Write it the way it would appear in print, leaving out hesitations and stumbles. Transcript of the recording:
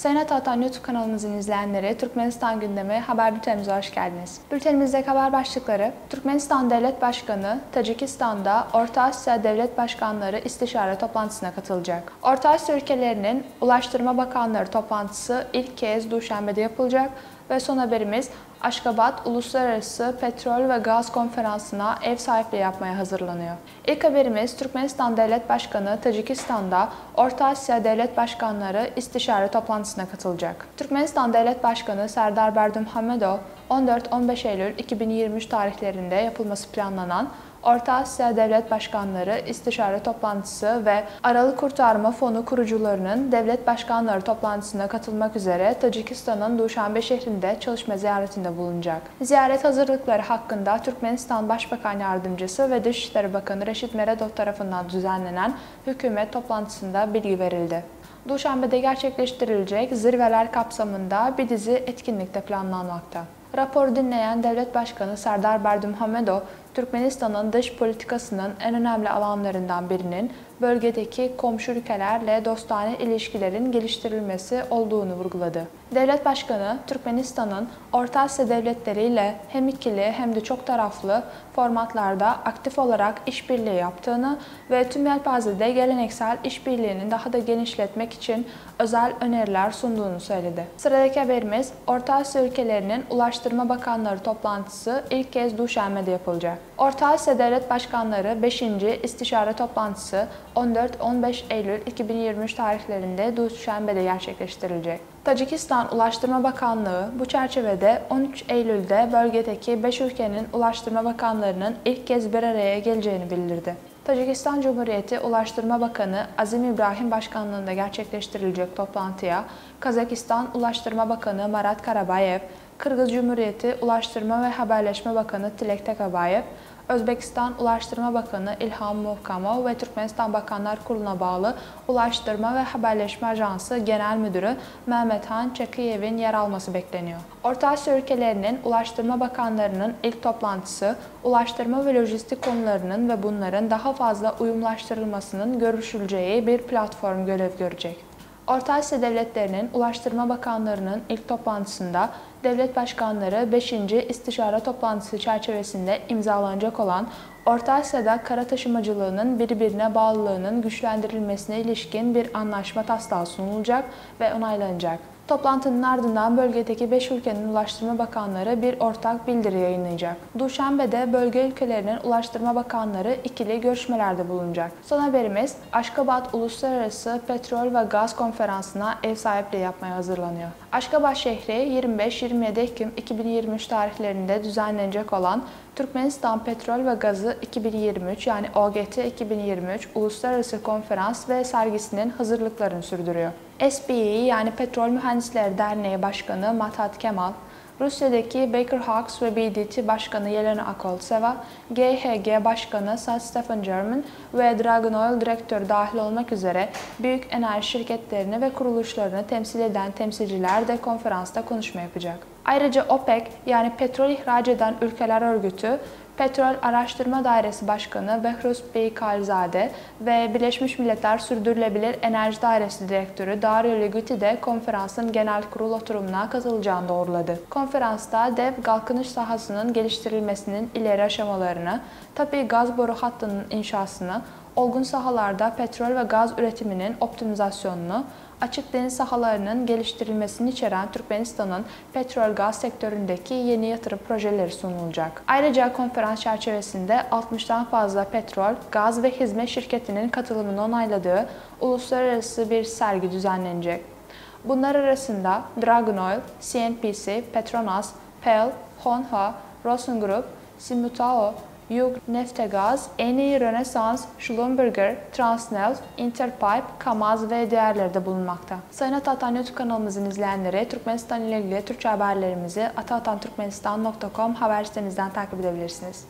Sayın Atatan YouTube kanalımızın izleyenleri, Türkmenistan gündemi haber bültenimize hoş geldiniz. Bültenimizdeki haber başlıkları: Türkmenistan Devlet Başkanı, Tacikistan'da Orta Asya Devlet Başkanları İstişare toplantısına katılacak. Orta Asya ülkelerinin Ulaştırma Bakanları toplantısı ilk kez Duşanbe'de yapılacak ve son haberimiz Aşgabat Uluslararası Petrol ve Gaz Konferansı'na ev sahipliği yapmaya hazırlanıyor. İlk haberimiz Türkmenistan Devlet Başkanı Tacikistan'da Orta Asya Devlet Başkanları İstişare toplantısına katılacak. Türkmenistan Devlet Başkanı Serdar Berdimuhamedov 14-15 Eylül 2023 tarihlerinde yapılması planlanan Orta Asya Devlet Başkanları İstişare Toplantısı ve Aralık Kurtarma Fonu kurucularının Devlet Başkanları toplantısına katılmak üzere Tacikistan'ın Duşanbe şehrinde çalışma ziyaretinde bulunacak. Ziyaret hazırlıkları hakkında Türkmenistan Başbakan Yardımcısı ve Dışişleri Bakanı Reşit Meredov tarafından düzenlenen hükümet toplantısında bilgi verildi. Duşanbe'de gerçekleştirilecek zirveler kapsamında bir dizi etkinlik de planlanmakta. Raporu dinleyen Devlet Başkanı Serdar Berdimuhamedov, Türkmenistan'ın dış politikasının en önemli alanlarından birinin bölgedeki komşu ülkelerle dostane ilişkilerin geliştirilmesi olduğunu vurguladı. Devlet Başkanı, Türkmenistan'ın Orta Asya devletleriyle hem ikili hem de çok taraflı formatlarda aktif olarak işbirliği yaptığını ve tüm yelpazede geleneksel işbirliğini daha da genişletmek için özel öneriler sunduğunu söyledi. Sıradaki haberimiz, Orta Asya ülkelerinin Ulaştırma Bakanları toplantısı ilk kez Duşanbe'de yapılacak. Orta Asya Devlet Başkanları 5. İstişare Toplantısı 14-15 Eylül 2023 tarihlerinde Duşanbe'de gerçekleştirilecek. Tacikistan Ulaştırma Bakanlığı bu çerçevede 13 Eylül'de bölgedeki 5 ülkenin Ulaştırma Bakanlarının ilk kez bir araya geleceğini bildirdi. Tacikistan Cumhuriyeti Ulaştırma Bakanı Azim İbrahim başkanlığında gerçekleştirilecek toplantıya Kazakistan Ulaştırma Bakanı Marat Karabayev, Kırgız Cumhuriyeti Ulaştırma ve Haberleşme Bakanı Tilek Tekabayev, Özbekistan Ulaştırma Bakanı İlham Muhkamov ve Türkmenistan Bakanlar Kurulu'na bağlı Ulaştırma ve Haberleşme Ajansı Genel Müdürü Mehmethan Çakıyev'in yer alması bekleniyor. Orta Asya ülkelerinin Ulaştırma Bakanlarının ilk toplantısı, ulaştırma ve lojistik konularının ve bunların daha fazla uyumlaştırılmasının görüşüleceği bir platform görev görecek. Orta Asya devletlerinin Ulaştırma Bakanlarının ilk toplantısında devlet başkanları 5. İstişare Toplantısı çerçevesinde imzalanacak olan Orta Asya'da kara taşımacılığının birbirine bağlılığının güçlendirilmesine ilişkin bir anlaşma taslağı sunulacak ve onaylanacak. Toplantının ardından bölgedeki 5 ülkenin Ulaştırma Bakanları bir ortak bildiri yayınlayacak. Duşanbe'de bölge ülkelerinin Ulaştırma Bakanları ikili görüşmelerde bulunacak. Son haberimiz Aşgabat Uluslararası Petrol ve Gaz Konferansı'na ev sahipliği yapmaya hazırlanıyor. Aşgabat şehri 25-27 Ekim 2023 tarihlerinde düzenlenecek olan Türkmenistan Petrol ve Gazı 2023 yani OGT 2023 Uluslararası Konferans ve sergisinin hazırlıklarını sürdürüyor. SPE yani Petrol Mühendisleri Derneği Başkanı Mathat Kemal, Rusya'daki Baker Hughes ve BDT Başkanı Yelena Akoltseva, GHG Başkanı St. Stephen German ve Dragon Oil Direktörü dahil olmak üzere büyük enerji şirketlerini ve kuruluşlarını temsil eden temsilciler de konferansta konuşma yapacak. Ayrıca OPEC yani Petrol İhraç Eden Ülkeler Örgütü, Petrol Araştırma Dairesi Başkanı Behruz Beykalzade ve Birleşmiş Milletler Sürdürülebilir Enerji Dairesi Direktörü Dario Ligeti de konferansın genel kurul oturumuna katılacağını doğruladı. Konferansta dev kalkınış sahasının geliştirilmesinin ileri aşamalarını, tabii gaz boru hattının inşasını, olgun sahalarda petrol ve gaz üretiminin optimizasyonunu, açık deniz sahalarının geliştirilmesini içeren Türkmenistan'ın petrol-gaz sektöründeki yeni yatırım projeleri sunulacak. Ayrıca konferans çerçevesinde 60'tan fazla petrol, gaz ve hizmet şirketinin katılımını onayladığı uluslararası bir sergi düzenlenecek. Bunlar arasında Dragon Oil, CNPC, Petronas, PEL, Honha, Rosengroup, Simutao, Yukneftgaz, Eni Rönesans, Schlumberger, Transneft, Interpipe, Kamaz ve diğerleri de bulunmakta. Sayın Atatan YouTube kanalımızın izleyenleri, Türkmenistan ile ilgili Türkçe haberlerimizi ataatanturkmenistan.com haber sitemizden takip edebilirsiniz.